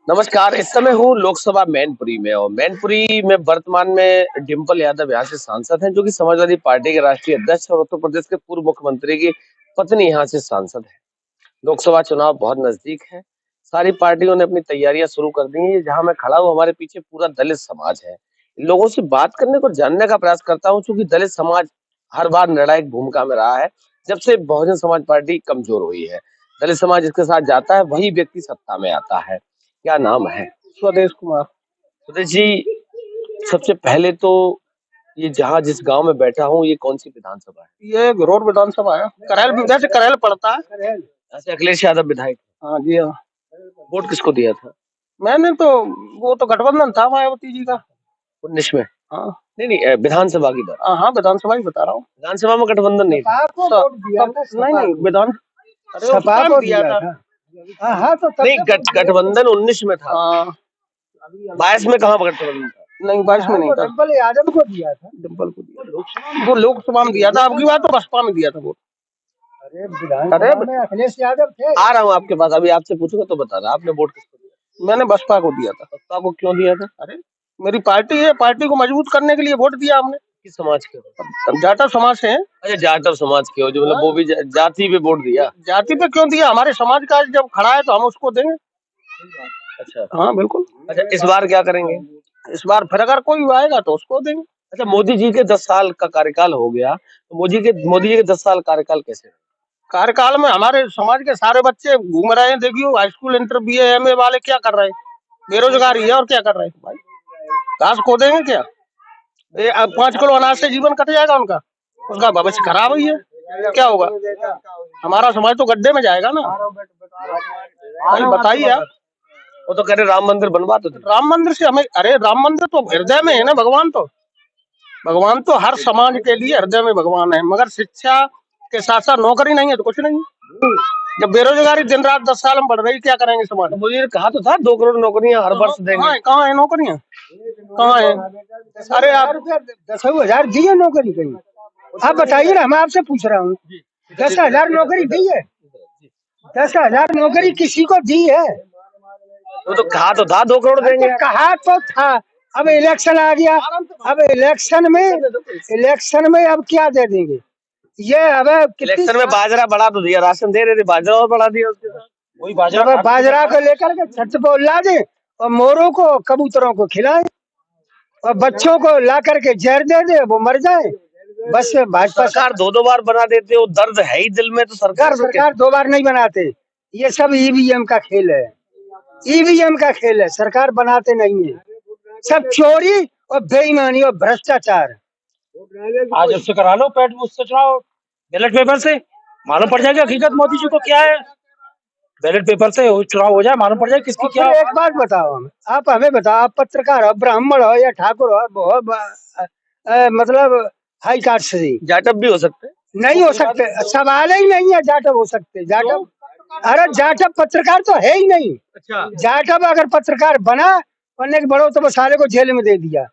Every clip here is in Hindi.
नमस्कार। इस समय हूँ लोकसभा मैनपुरी में और मैनपुरी में वर्तमान में डिम्पल यादव यहाँ से सांसद हैं, जो कि समाजवादी पार्टी के राष्ट्रीय अध्यक्ष और उत्तर प्रदेश के पूर्व मुख्यमंत्री की पत्नी यहाँ से सांसद है। लोकसभा चुनाव बहुत नजदीक है। सारी पार्टियों ने अपनी तैयारियां शुरू कर दी हैं। जहां मैं खड़ा हूँ, हमारे पीछे पूरा दलित समाज है। लोगों से बात करने को जानने का प्रयास करता हूँ, क्योंकि दलित समाज हर बार निर्णायक भूमिका में रहा है जब से बहुजन समाज पार्टी कमजोर हुई है। दलित समाज जिसके साथ जाता है वही व्यक्ति सत्ता में आता है। क्या नाम है? स्वदेश कुमार। सुदेश जी, सबसे पहले तो ये जहाँ जिस गांव में बैठा हूँ, ये कौन सी विधानसभा है? ये घरोट विधानसभा है। करेल जैसे करेल पड़ता है। ऐसे अखिलेश यादव विधायक। हाँ जी हाँ। वोट किसको दिया था? मैंने तो वो तो गठबंधन था मायावती जी का। 19 में? हाँ नहीं नहीं, विधानसभा की बात। हाँ विधानसभा ही बता रहा हूँ। विधानसभा में गठबंधन नहीं था। नहीं विधान सपा को दिया था। हाँ तो नहीं, गठबंधन 19 में था। हाँ 22 में कहाँ गठबंधन था? नहीं 22 में नहीं था। डिम्पल यादव को दिया था। डिम्पल को दिया, वो लोकसभा में दिया था। अब की बात तो बसपा में दिया था वो। अरे विधानसभा में अखिलेश यादव थे। आ रहा हूँ आपके पास, अभी आपसे पूछूंगा तो बता रहा। आपने वोट किसको दिया? मैंने बसपा को दिया था। बसपा को क्यों दिया था? अरे मेरी पार्टी है, पार्टी को मजबूत करने के लिए वोट दिया हमने। किस समाज के हो? हम जाटव समाज से हैं। अच्छा, जाटव समाज के हो, जो मतलब वो भी जाति पे वोट दिया। जाति पे क्यों दिया? हमारे समाज का जब खड़ा है तो हम उसको देंगे। अच्छा हाँ बिल्कुल। अच्छा, इस बार क्या करेंगे? इस बार फिर अगर कोई आएगा तो उसको देंगे। अच्छा, मोदी जी के 10 साल का कार्यकाल हो गया, तो मोदी जी के 10 साल कार्यकाल कैसे रहे? कार्यकाल में हमारे समाज के सारे बच्चे घूम रहे हैं। देखियो high school, inter, BA, MA वाले क्या कर रहे हैं? बेरोजगारी है और क्या कर रहे हैं भाई? घास खोदेंगे क्या? 5 किलो अनाज से जीवन कट जाएगा उनका? उसका भविष्य खराब ही है। क्या होगा? हमारा समाज तो गड्ढे में जाएगा ना भाई। बताइए आप। वो तो कह रहे राम मंदिर बनवा दो। राम मंदिर से हमें, अरे राम मंदिर तो हृदय में है ना। भगवान तो हर समाज के लिए हृदय में भगवान है। मगर शिक्षा के साथ साथ नौकरी नहीं है तो कुछ नहीं। जब बेरोजगारी दिन रात 10 साल में बढ़ रही, क्या करेंगे समाज? मुझे कहा तो था 2 करोड़ नौकरियां हर वर्ष देंगे। कहाँ है नौकरियां? कहाँ है? अरे आप 10,000 दी है नौकरी कहीं? आप बताइए ना, मैं आपसे पूछ रहा हूँ। 10,000 नौकरी दी है? 10,000 नौकरी किसी को दी है? वो तो कहा तो था 2 करोड़ देंगे। तो कहा तो था। अब इलेक्शन आ गया। अब इलेक्शन में अब क्या दे देंगे? ये अब इलेक्शन में बाजरा बढ़ा तो दिया, राशन दे रहे थे, बाजरा और बढ़ा दिया उसके साथ। वही बाजरा को लेकर के छत पर उला दे और मोरों को, कबूतरों को खिलाए और बच्चों को ला करके जहर दे दे, वो मर जाए। बस भाजपा सरकार 2 बार बना देते हो, दर्द है ही दिल में, तो सरकार 2 बार नहीं बनाते। ये सब ईवीएम का खेल है। ईवीएम का खेल है, सरकार बनाते नहीं है। सब चोरी और बेईमानी और भ्रष्टाचार। आज उससे करा लो, पेट उससे चढ़ाओ बैलेट पेपर से, मालूम पड़ जाएगा हकीकत मोदी जी को क्या है। बैलेट पेपर से चुनाव हो जाए, मालूम पड़ जाए किसकी क्या। एक बात बताओ, आप हमें बताओ, आप पत्रकार हो, ब्राह्मण हो या ठाकुर हो, मतलब हाई कास्ट से जाटव भी हो सकते? नहीं हो सकते। सवाल ही नहीं है जाटव हो सकते। जाटव, अरे जाटव पत्रकार तो है ही नहीं। अच्छा, जाटव अगर पत्रकार बनने के बड़ो तो वो सारे को जेल में दे दिया।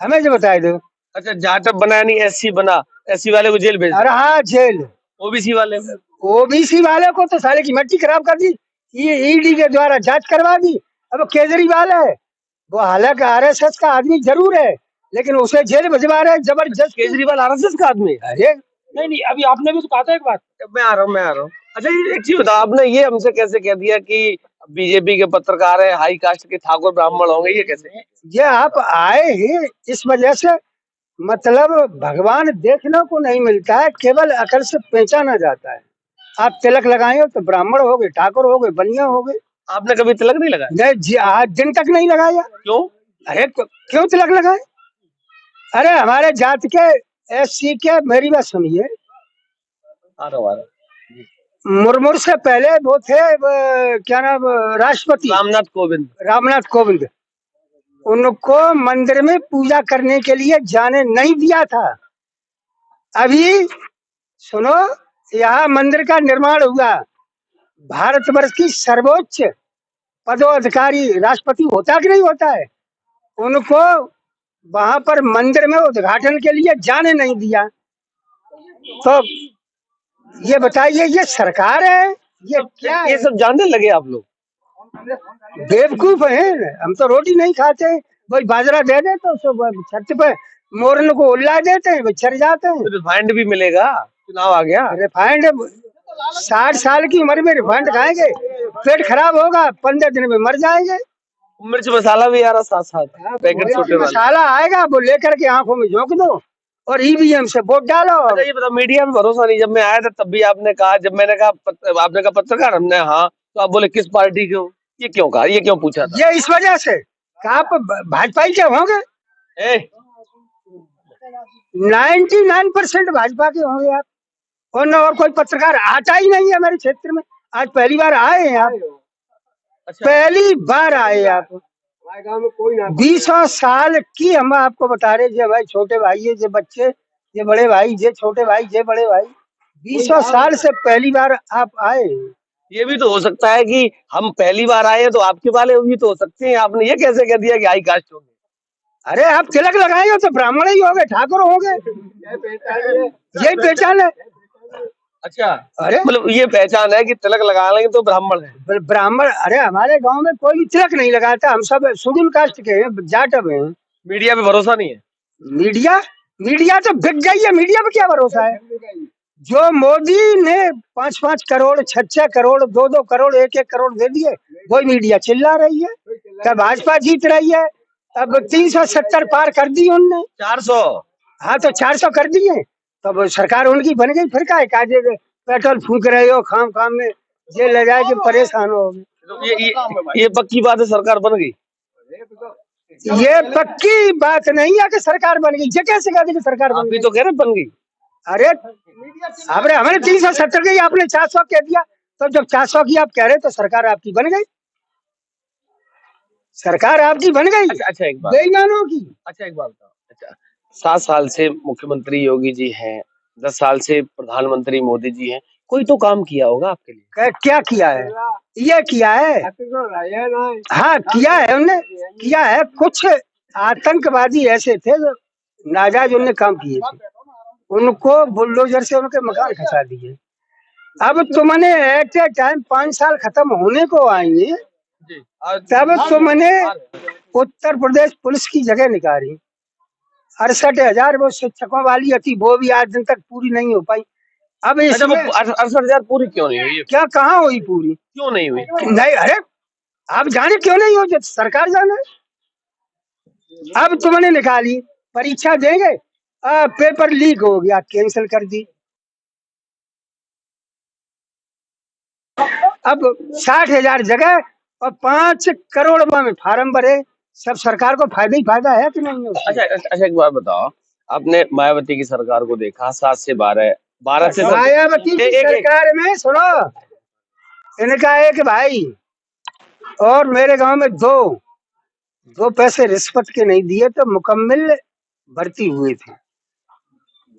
हमें जो बताए दो। अच्छा, जाटव बना नहीं, SC बना, SC वाले को जेल भेज। अरे हाँ जेल। ओबीसी वाले को तो साले की मट्टी खराब कर दी। ये ED के द्वारा जांच करवा दी। अब केजरीवाल है, वो हालांकि RSS का आदमी जरूर है, लेकिन उसे जेल भिजवा रहे जबरदस्त। केजरीवाल RSS का आदमी? अरे नहीं, अभी आपने भी तो कहा था एक बात। मैं आ रहा हूँ। अच्छा, ये एक चीज बताओ, आपने ये हमसे कैसे कह दिया कि बीजेपी के पत्रकार है, हाई कास्ट के ठाकुर ब्राह्मण होंगे? ये कैसे? ये आप आए ही इस वजह से, मतलब भगवान देखने को नहीं मिलता है, केवल अकल से पहचाना जाता है। आप तिलक लगाए तो ब्राह्मण हो गए, ठाकुर हो गए, बनिया हो गए। आपने कभी तिलक नहीं लगाया? नहीं जी, आज दिन तक नहीं लगाया। क्यों? अरे क्यों तिलक लगाए? अरे हमारे जात के SC के, मेरी बात सुनिए, मुर्मू से पहले वो थे, क्या नाम, राष्ट्रपति रामनाथ कोविंद। उनको मंदिर में पूजा करने के लिए जाने नहीं दिया था। अभी सुनो, यहाँ मंदिर का निर्माण हुआ। भारतवर्ष की सर्वोच्च पदाधिकारी राष्ट्रपति होता कि नहीं होता है? उनको वहां पर मंदिर में उद्घाटन के लिए जाने नहीं दिया। तो ये बताइए, ये सरकार है ये क्या है? ये सब जानने लगे आप लोग? बेवकूफ है, हम तो रोटी नहीं खाते, भाई बाजरा दे दे तो छत पे मोरन को उल्ला देते हैं, चढ़ जाते हैं। तो रिफाइंड भी मिलेगा, चुनाव आ गया। रिफाइंड 60 साल की उम्र में रिफाइंड खाएंगे, पेट खराब होगा, 15 दिन में मर जाएंगे। मिर्च मसाला भी आ रहा साथ साथ, पैकेट छोटे वाले। मसाला आएगा वो लेकर के आंखों में झोंक दो और ईवीएम से वोट डालो। अच्छा ये बताओ, मीडिया में भरोसा नहीं, जब मैं आया था तब भी आपने कहा, जब मैंने कहा आपने कहा पत्रकार, हमने हाँ, तो आप बोले किस पार्टी के हो, ये क्यों कहा, ये क्यों पूछा था? ये इस वजह से कि आप भाजपा के होंगे, 99% भाजपा के होंगे आप, और कोई पत्रकार आता ही नहीं है हमारे क्षेत्र में। आज पहली बार आए हैं आप, अच्छा। पहली बार आए आप। 20 साल की हम आपको बता रहे, जे भाई छोटे भाई है, जे बच्चे, जे बड़े भाई, जे छोटे भाई, जे बड़े भाई, 20 साल से पहली बार आप आए। ये भी तो हो सकता है कि हम पहली बार आए हैं तो आपके वाले भी तो हो सकते हैं, आपने ये कैसे कह दिया कि हाई कास्ट होंगे? अरे आप तिलक लगाएंगे तो ब्राह्मण ही होंगे, ठाकुर होंगे, यही पहचान है। अच्छा, अरे मतलब ये पहचान है कि तिलक लगा लेंगे तो ब्राह्मण है। ब्राह्मण, अरे हमारे गांव में कोई भी तिलक नहीं लगाता, हम सब शेड्यूल कास्ट के हैं, जाटव हैं। मीडिया पे भरोसा नहीं है? मीडिया तो बिक गई है, मीडिया पे क्या भरोसा है? जो मोदी ने 5-5 करोड़, 6-6 करोड़, 2-2 करोड़, 1-1 करोड़ दे दिए, वही मीडिया चिल्ला रही है कि भाजपा जीत रही है। अब 370 पार कर दी उनने, 400। हाँ तो 400 कर दिए, तब सरकार उनकी बन गई। फिर क्या काजे पेट्रोल फूक रहे हो खाम खाम में, जेल ले जाए के परेशान हो। तो ये पक्की बात है, सरकार बन गई? ये पक्की बात नहीं है कि सरकार बन गई, ये कैसे कह दी कि सरकार बन अभी गई? तो कह रहे बन गई। अरे हमने 370 की, आपने 400 कह दिया, तो जब 400 की आप कह रहे तो सरकार आपकी बन गई, सरकार आपकी बन गई। अच्छा एक बात, बेईमानों की। अच्छा एक बात बताओ, अच्छा 7 साल से मुख्यमंत्री योगी जी हैं, 10 साल से प्रधानमंत्री मोदी जी हैं, कोई तो काम किया होगा आपके लिए? क्या किया है? ये किया है, हाँ किया है, उनने किया है। कुछ आतंकवादी ऐसे थे जो नाजायज उनने काम किए थे, उनको बुलडोजर से उनके मकान खसा दिए। अब तुमने एट ए टाइम 5 साल खत्म होने को आएंगे, तब तुमने उत्तर प्रदेश पुलिस की जगह निकाली। 68,000 वो शिक्षकों वाली थी, वो भी आज दिन तक पूरी नहीं हो पाई। अब इसमें 68,000 पूरी क्यों नहीं हुई? क्या कहाँ हुई पूरी? क्यों नहीं हुई? नहीं, अरे आप जाने क्यों नहीं हो, जब सरकार जाने। अब तुमने निकाली, परीक्षा देंगे, पेपर लीक हो गया, कैंसिल कर दी। अब 60,000 जगह और 5 करोड़ में फार्म भरे, सब सरकार को फायदा ही फायदा है कि नहीं? अच्छा एक बात बताओ, आपने मायावती की सरकार को देखा, 7 से 12 से मायावती की सरकार में सुनो, इनका एक भाई और मेरे गांव में दो पैसे रिश्वत के नहीं दिए तो मुकम्मल भर्ती हुए थे,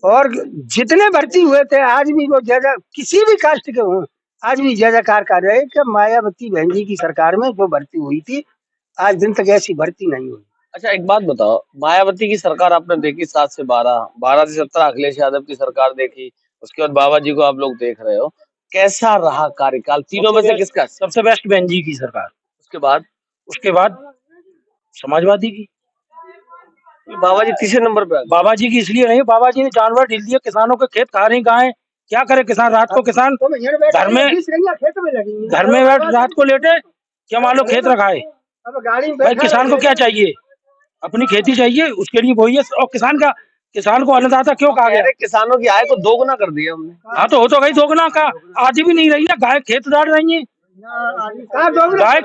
और जितने भर्ती हुए थे आज भी वो ज्यादा, किसी भी कास्ट के हों, आज भी जयकार कर रहे कि मायावती बहन जी की सरकार में जो भर्ती हुई थी, आज दिन तक ऐसी भर्ती नहीं हुई। अच्छा एक बात बताओ, मायावती की सरकार आपने देखी 7 से 12, 12 से 17 अखिलेश यादव की सरकार देखी, उसके बाद बाबा जी को आप लोग देख रहे हो, कैसा रहा कार्यकाल तीनों में से किसका? सबसे बेस्ट बहन जी की सरकार। उसके बाद समाजवादी की। बाबा जी तीसरे नंबर पे? बाबा जी की इसलिए नहीं, बाबा जी ने जानवर ढील दिए, किसानों के खेत खा रही गायें, क्या करे किसान? रात को किसान घर में बैठ रात को लेटे, क्या मान लो खेत रखाए। भाई किसान को क्या चाहिए? अपनी खेती चाहिए, उसके लिए वही है। और किसान को अन्नदाता क्यों कहा गया? किसानों की आय को दोगुना कर दिया हमने। हाँ तो हो तो गई दोगुना का, आधी भी नहीं रही है। गाय खेत उड़ाड़ रही है, गाय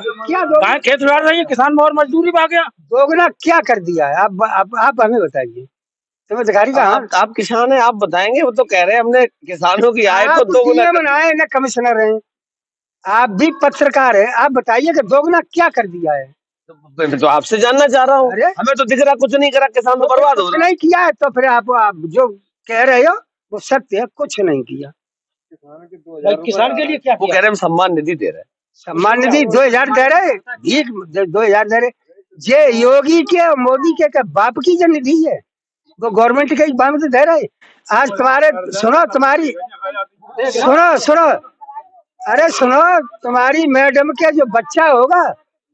खेत उड़ाड़ रही है, किसान और मजदूरी पा गया। दोगुना क्या कर दिया है? आप हमें बताइए, तुम्हें अधिकारी का? आप किसान है, आप बताएंगे। वो तो कह रहे हैं हमने किसानों की आय को दोगुना बनाए ना, कमिश्नर हैं, आप भी पत्रकार है, आप बताइए कि दोगुना क्या कर दिया है? तो आपसे जानना चाह रहा हूँ, हमें तो दिख रहा कुछ नहीं करा, किसान तो बर्बाद हो रहा। नहीं किया है तो फिर आप जो कह रहे हो वो सत्य है, कुछ नहीं किया। किसान के लिए क्या? वो कह रहे हैं सम्मान निधि दे रहे हैं। सम्मान निधि 2000 दे रहे, 2000 दे रहे। ये योगी के मोदी के बाप की जो निधि है वो गवर्नमेंट के बाप से दे रहे। आज तुम्हारे सुनो अरे सुनो, तुम्हारी मैडम के जो बच्चा होगा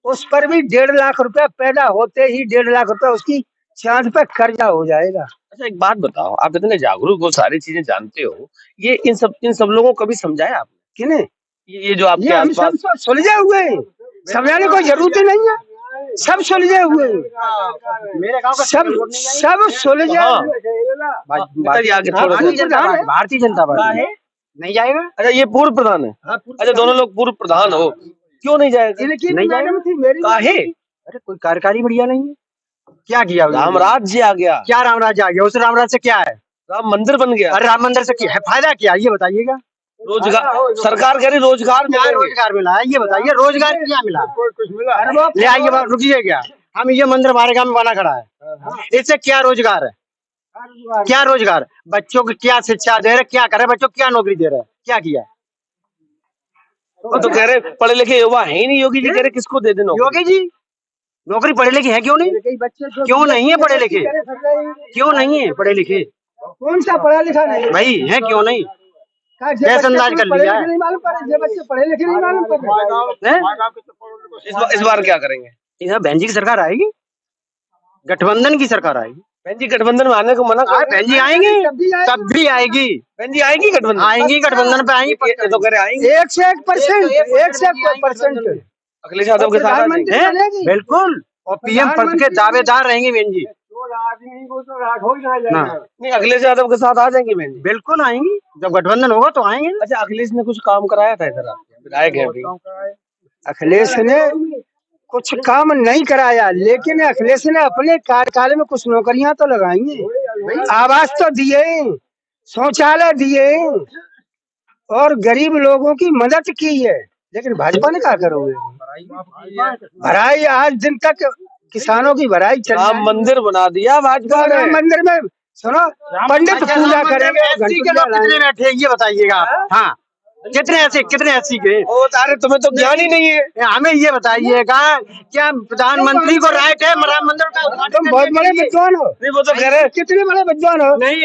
उस पर भी 1.5 लाख रुपया पैदा होते ही 1.5 लाख रुपया उसकी चांद पे कर्जा हो जाएगा। अच्छा एक बात बताओ, आप इतने जागरूक हो, सारी चीजें जानते हो, ये इन सब लोगों को कभी समझाया आपने? किन्हें? ये जो आपके ये हम सब आसपास तो सुलझे हुए हैं, समझाने की कोई जरूरत ही नहीं है, सब सुलझे हुए हैं, मेरे गांव का सब सब सुलझे हाँ हुए हैं। पिताजी आगे थोड़ा सा। भारतीय जनता पार्टी, भारतीय जनता पार्टी नहीं जाएगा। अच्छा ये पूर्व प्रधान है? अच्छा दोनों लोग पूर्व प्रधान हो, क्यों नहीं जाएगा? इनकी नहीं मैडम जाएगा। थी, मेरी काहे? अरे कोई कार्यकारी बढ़िया नहीं है। क्या किया उन्होंने? रामराज्य आ गया, क्या रामराज आ गया? उस रामराज से क्या है? राम मंदिर बन गया, अरे राम मंदिर से क्या है? फायदा क्या है ये बताइएगा। रोजगार, सरकार कह रही रोजगार क्या मिलेंगे। रोजगार मिला है ये बताइए, रोजगार क्या मिला? कुछ मिला? अरे ले आइए बात, रुकिए क्या, हम ये मंदिर हमारे गांव में बना खड़ा है, इससे क्या रोजगार है? क्या रोजगार? बच्चों को क्या शिक्षा दे रहे, क्या करे, बच्चों को क्या नौकरी दे रहे, क्या किया? वो तो कह रहे पढ़े लिखे युवा है ही नहीं, योगी जी कह रहे किसको दे दे नौकरी? योगी जी नौकरी पढ़े लिखे है क्यों नहीं? क्यों नहीं है पढ़े लिखे? क्यों नहीं है पढ़े लिखे? कौन सा पढ़ा लिखा नहीं भाई है क्यों नहीं? कैसे अंदाज कर लिया है? नहीं मालूम पड़े, जो बच्चे पढ़े लिखे नहीं मालूम पड़े। इस बार क्या करेंगे? इधर बहन जी की सरकार आएगी, गठबंधन की सरकार आएगी। बहन जी गठबंधन में आने को मना कर रहे बहन जी आएंगी, तब भी आएगी, हैं। बहन जी आएंगी गठबंधन? आएंगी गठबंधन पे आएंगी। ये तो कह रहे आएंगे। 101%, 101%। अखिलेश यादव के साथ आ जाएंगे। हैं? बिल्कुल, और पीएम पद के दावेदार रहेंगे बहन जी। हाँ, नहीं अखिलेश यादव के साथ आ जाएंगी बहन जी? बिल्कुल आएंगी, जब गठबंधन होगा तो आएंगे। अच्छा अखिलेश ने कुछ काम कराया था इधर, आपके विधायक है अभी? अखिलेश ने कुछ काम नहीं कराया, लेकिन अखिलेश ने अपने कार्यकाल में कुछ नौकरियां तो लगाई हैं, आवास तो दिए, शौचालय दिए और गरीब लोगों की मदद की है। लेकिन भाजपा ने क्या करोगे? भराई आज दिन तक किसानों की भराई चल रही है। राम मंदिर बना दिया भाजपा ने। राम मंदिर में सुनो, पंडित पूजा करेंगे, एससी के लोग कितने बैठे हैं ये बताइएगा आप? हाँ, कितने ऐसे, कितने एससी के? ओ अरे तुम्हें तो ज्ञान ही नहीं है। हमें ये बताइएगा, क्या प्रधानमंत्री को राइट है राम मंदिर का उद्घाटन? तुम बहुत बड़े विद्वान हो। नहीं वो तो कह रहे कितने बड़े विद्वान हो? नहीं,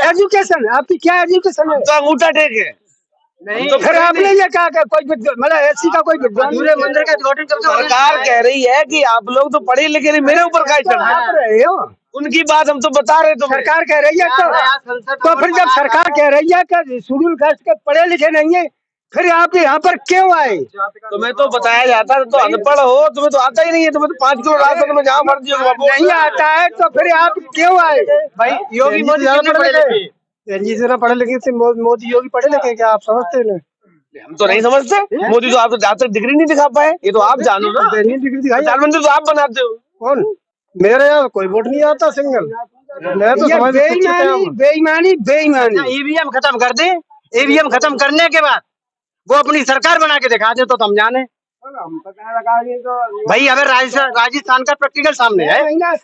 एजुकेशन, आपकी क्या एजुकेशन है? तो अंगूठा टेक है। नहीं, तो फिर आपने ये क्या क्या कोई मतलब एससी का कोई विद्वान? पूरे मंदिर का उद्घाटन कब से होने सरकार लगा है? कह रही है कि आप लोग तो पढ़े लिखे नहीं, मेरे ऊपर काय चढ़ आप रहे हो, उनकी बात हम तो बता रहे तुम्हें। सरकार कह रही है तो फिर जब सरकार कह रही है कि शेड्यूल कास्ट के पढ़े लिखे नहीं है, फिर आप यहाँ पर क्यों आए? तुम्हें तो बताया जाता है, तो अनपढ़ हो, तुम्हें तो आता ही नहीं है, तुम्हें तो 5 किलो राशन में जहाँ मर्जी हो नहीं आता है तो फिर आप क्यों आए? भाई योगी मोदी कितने पढ़े लिखे? एनजी से ना पढ़े लिखे थे, मोदी योगी पढ़े लिखे, क्या आप समझते हैं? हम तो नहीं समझते। मोदी तो आप तो ज्यादातर डिग्री नहीं दिखा पाए, ये तो आप जानो ना। डिग्री दिखाई। प्रधानमंत्री तो आप बनाते हो। कौन? मेरे यहाँ कोई वोट नहीं आता सिंगल। मैं तो ये समझ बेईमानी बेईमानी बेईमानी। ईवीएम खत्म कर दे, ईवीएम खत्म करने के बाद वो अपनी सरकार बना के दिखा दे तो हम जाने। भाई अगर राजस्थान का प्रैक्टिकल सामने है,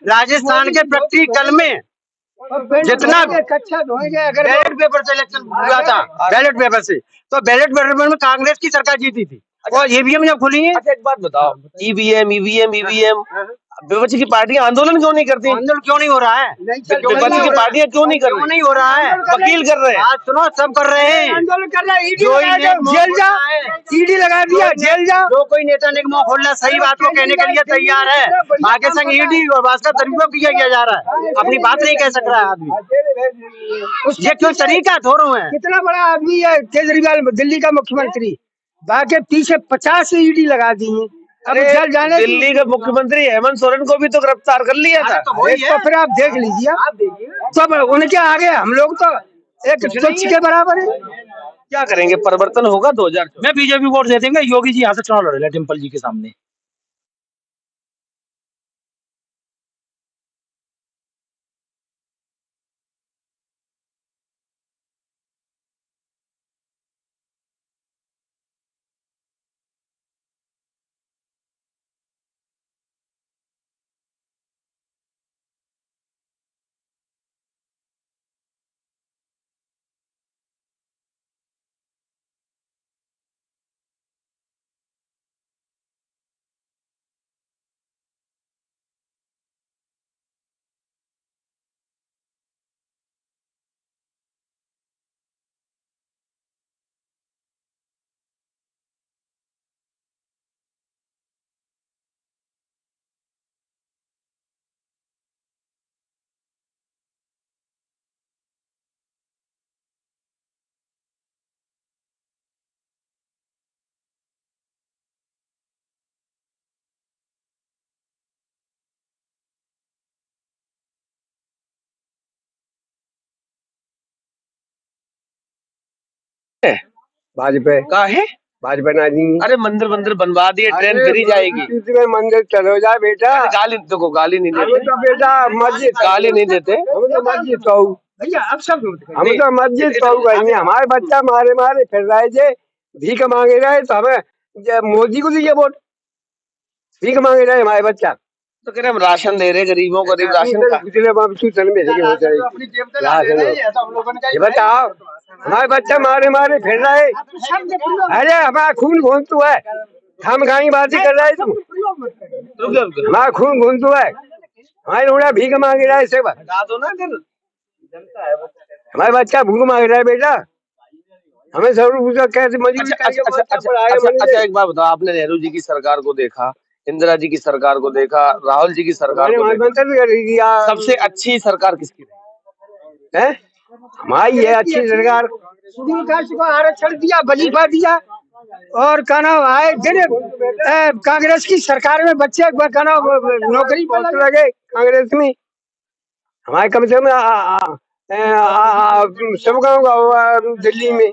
राजस्थान के प्रैक्टिकल में जितना कच्चा धोएंगे अगर बैलेट पेपर से इलेक्शन हुआ था, बैलेट पेपर से, तो बैलेट पेपर में कांग्रेस की सरकार जीती थी, और ईवीएम जब खुली है। अच्छा एक बात बताओ, ईवीएम ईवीएम ईवीएम विपक्ष की पार्टियां आंदोलन क्यों नहीं करती? आंदोलन क्यों नहीं हो रहा है? विपक्ष की पार्टियां क्यों नहीं कर क्यों रही? नहीं हो रहा है? वकील कर रहे हैं। आज सुनो, सब कर रहे हैं, आंदोलन कर रहा है, ईडी जो लगा दो, जेल जा, ईडी लगा दिया, जेल जा। जो कोई नेता निगम खोल रहा है, सही बात को कहने के लिए तैयार है, आगे संग ईडी और बात का तरीका किया जा रहा है, अपनी बात नहीं कह सक रहा है आदमी। ये क्यों तरीका थोड़ो है? कितना बड़ा आदमी है केजरीवाल, दिल्ली का मुख्यमंत्री, बाकी पीछे 50 ईडी लगा दी है। अब जल जाने दिल्ली के मुख्यमंत्री हेमंत सोरेन को भी तो गिरफ्तार कर लिया था। तो वही है। तो फिर आप देख लीजिए, तो उनके आगे हम लोग तो एक तुच्छ के बराबर है। क्या करेंगे, परिवर्तन होगा 2000? मैं बीजेपी वोट दे देंगे, योगी जी यहाँ से चुनाव लड़े डिम्पल जी के सामने। भाजपा का है? भाजपा ना दी। अरे मंदिर बनवा दिए, ट्रेन फ्री जाएगी। में मंदिर चलो जा बेटा। अरे गाली देखो, गाली नहीं हमें देते, तो बेटा मस्जिद गाली नहीं देते। हमें तो मस्जिद तो भैया अब सब हमें तो मस्जिद तो कहेंगे। हमारे बच्चा मारे मारे फिर रहे थे, भीख मांगे रहे, तो हमें मोदी को दीजिए वोट। भीख मांगे रहे हमारे बच्चा, तो कह रहे हम राशन दे रहे गरीबों को, गरीब राशन का। पिछले चल में ये बताओ, हमारे बच्चा मारे मारे फिर रहे। अरे हमारा खून घूमतू है, हम कहीं बातें कर रहे तुम। हमारा खून घूमतू है, हमारे लोड़ा भीख मांगे रहे से हटा दो ना फिर। हमारे बच्चा भूख मांग रहा है बेटा, हमें जरूर पूछा कैसे मजबूरी अच्छा एक बात बताओ, आपने नेहरू जी की सरकार को देखा, इंदिरा जी की सरकार को देखा, राहुल जी की सरकार को देखा, सबसे अच्छी सरकार किसकी रही है? हमारी ये अच्छी सरकार। शेड्यूल कास्ट को आरक्षण दिया, वजीफा दिया, और क्या नाम आए दिन कांग्रेस की सरकार में बच्चे क्या नाम नौकरी पर लगे कांग्रेस में। हमारे कम से कम सब गाँव दिल्ली में,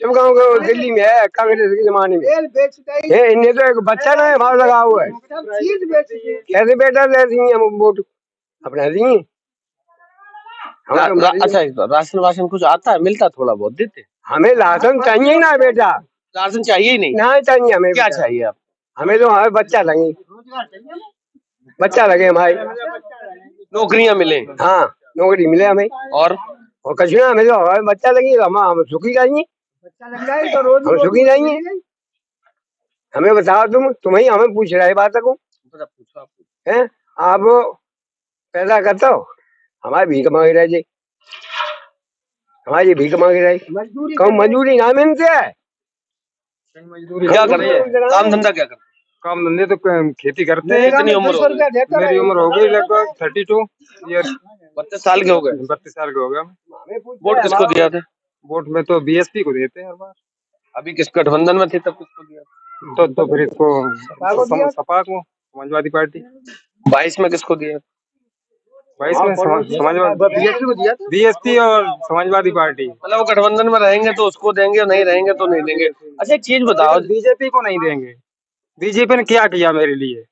सब गाँव दिल्ली में है कांग्रेस के जमाने में। इन्हें तो एक बच्चा ना भाव लगा हुआ है, कैसे बेटा दे दी हम वोट अपना दी। अच्छा राशन वाशन कुछ आता है, मिलता थोड़ा बहुत देते? हमें राशन चाहिए ना बेटा, राशन चाहिए ही नहीं। ना चाहिए हमें। क्या चाहिए आप? हमें तो हमारे बच्चा लगे, बच्चा लगे हमारे, नौकरियां मिले। हाँ नौकरी मिले हमें, और कुछ ना हमें तो हमारे बच्चा लगी, हम सुखी जाएंगे, हम सुखी जाएंगे। हमें बताओ तुम ही हमें पूछ रहे बात को है। आप पैदा करते हो, हमारे भीख मांग रहे जी, हमारी भीख मांग रहे, कम मजदूरी ना मिलते है। क्या कर रहे हैं, काम धंधा क्या करते? काम धंधे तो खेती करते हैं। कितनी उम्र हो गई? मेरी उम्र हो गई लगभग 32 ईयर। 32 साल के हो गए? 32 साल के हो गया। वोट किसको दिया था? वोट में तो बीएसपी को देते हैं हर बार। अभी किस गठबंधन में थे तब किसको दिया? तो फिर इसको सपा को, समाजवादी पार्टी। 22 में किसको दिया? 22 में समाजवादी, बीएसपी और समाजवादी पार्टी। मतलब वो गठबंधन में रहेंगे तो उसको देंगे, नहीं रहेंगे तो नहीं देंगे। अच्छा एक चीज बताओ, बीजेपी को नहीं देंगे। बीजेपी ने क्या किया मेरे लिए?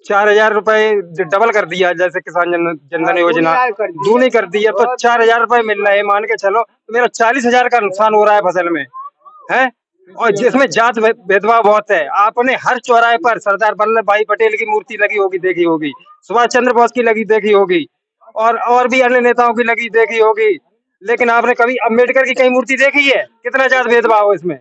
4000 रुपए डबल कर दिया, जैसे किसान जनधन योजना दूनी कर दी है, तो 4000 रुपए मिल रहे हैं। मान के चलो तो मेरा 40,000 का नुकसान हो रहा है फसल में है। और जिसमें जात भेदभाव बहुत है। आपने हर चौराहे पर सरदार वल्लभ भाई पटेल की मूर्ति लगी होगी, देखी होगी, सुभाष चंद्र बोस की लगी देखी होगी, और भी अन्य नेताओं की लगी देखी होगी, लेकिन आपने कभी अम्बेडकर की कहीं मूर्ति देखी है? कितना जात भेदभाव है इसमें।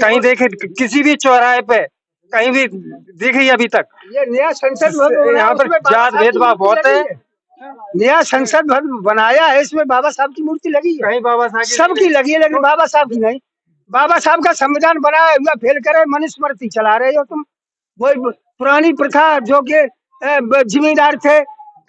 कहीं देखे किसी भी चौराहे पे कहीं भी देखी अभी तक? ये नया संसद यहाँ पर जात भेदभाव बहुत है। नया संसद भवन बनाया है, इसमें बाबा साहब की मूर्ति लगी है, कहीं बाबा साहब सबकी लगी है, लेकिन बाबा साहब की नहीं। बाबा साहब का संविधान बनाया हुआ फेल करे, मनुस्मृति चला रहे हो तुम। वही पुरानी प्रथा जो कि जिम्मेदार थे,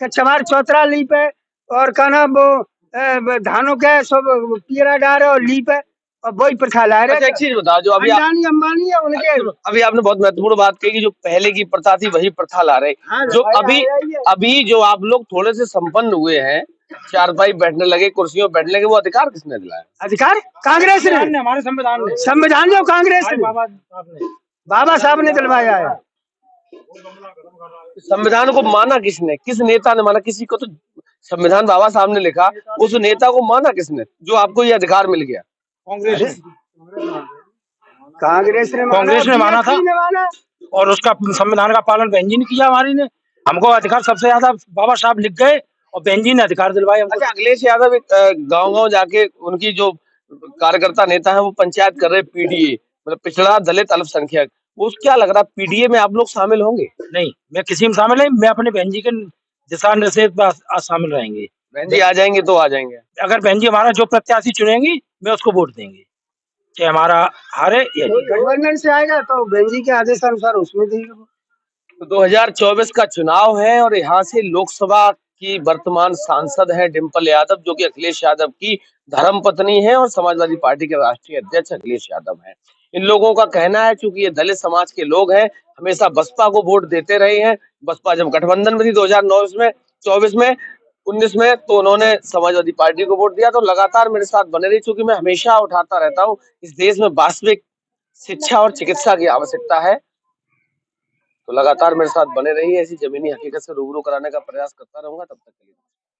चमार चौतरा लीप है, और क्या नाम वो धानों के सब पीरा डार और लीप है, और वही प्रथा ला रहे। एक चीज बताओ, जो अभी अंबानी है उनके, अभी आपने बहुत महत्वपूर्ण बात कही कि जो पहले की प्रथा थी वही प्रथा ला रहे। जो अभी जो आप लोग थोड़े से संपन्न हुए हैं, चारपाई बैठने लगे, कुर्सियों बैठने लगे, वो अधिकार किसने दिलाया? अधिकार कांग्रेस ने, हमारे संविधान जो कांग्रेस ने, बाबा साहब ने दिलवाया है। संविधान को माना किसने? किस नेता ने माना? किसी को तो संविधान बाबा साहब ने लिखा, उस नेता को माना किसने जो आपको ये अधिकार मिल गया? कांग्रेस ने माना था, और उसका संविधान का पालन बहन जी ने किया। हमारी ने हमको अधिकार सबसे ज्यादा बाबा साहब लिख गए, और बहन जी ने अधिकार दिलवाए। अच्छा अखिलेश यादव गांव-गांव जाके उनकी जो कार्यकर्ता नेता है वो पंचायत कर रहे, पीडीए मतलब पिछड़ा दलित अल्पसंख्यक, वो क्या लग रहा है पीडीए में आप लोग शामिल होंगे? नहीं, मैं किसी में शामिल नहीं, मैं अपने बहन जी के दिशा निर्देश पर शामिल रहेंगे। बहन जी आ जाएंगे तो आ जाएंगे। अगर बहन जी हमारा जो प्रत्याशी चुनेंगी, मैं उसको वोट देंगे, चाहे हमारा हारे या गठबंधन से आएगा तो बहन जी के आदेश अनुसार उसमें देंगे। तो 2024 का चुनाव है और यहाँ से लोकसभा की वर्तमान सांसद है डिंपल यादव, जो कि अखिलेश यादव की धर्मपत्नी है और समाजवादी पार्टी के राष्ट्रीय अध्यक्ष अखिलेश यादव हैं। इन लोगों का कहना है, चूंकि ये दलित समाज के लोग हैं, हमेशा बसपा को वोट देते रहे हैं। बसपा जब गठबंधन में थी 2009 में 24 में, 19 में तो उन्होंने समाजवादी पार्टी को वोट दिया, तो लगातार मेरे साथ बने रही, क्योंकि मैं हमेशा उठाता रहता हूँ इस देश में वास्तविक शिक्षा और चिकित्सा की आवश्यकता है। तो लगातार मेरे साथ बने रहिए, ऐसी जमीनी हकीकत से रूबरू कराने का प्रयास करता रहूंगा। तब तक के लिए